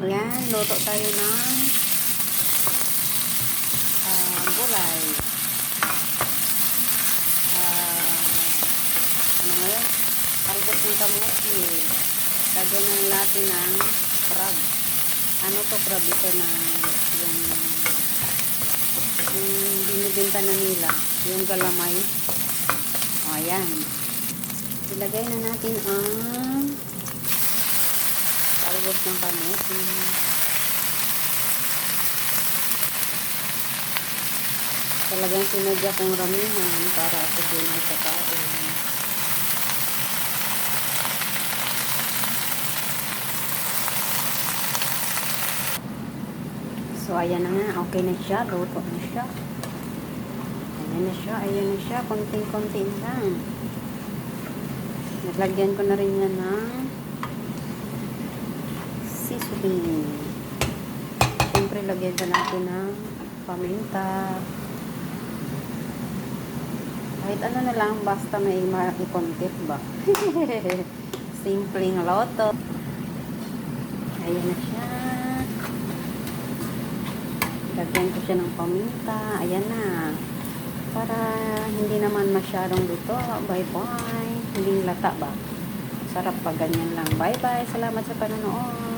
Ayan, luto tayo ng gulay. Ano nga yun? Talbos ng kamuti. Lagyan na natin ng crab. Ano to crab? Ito na yung binibenta na nila. Yung galamay. O, ayan. Ilagay na natin ang talbos ng kamuti. Talagang sinadya kong ramihan para ako din ay kakain. So, ayan na nga. Okay na siya. Luto na siya. Ayan na siya. Ayan na siya. Konting-konti lang. Naglagyan ko na rin yan ng seasoning. Siyempre, lagyan ka natin ng paminta. Kahit ano na lang, basta may ma-content ba? Simpleng loto. Ayan na siya. Lagyan ko siya ng paminta. Ayan na. Para hindi naman masyadong luto. Bye-bye. Hindi lata ba? Sarap pa ganyan lang. Bye-bye. Salamat sa panonood.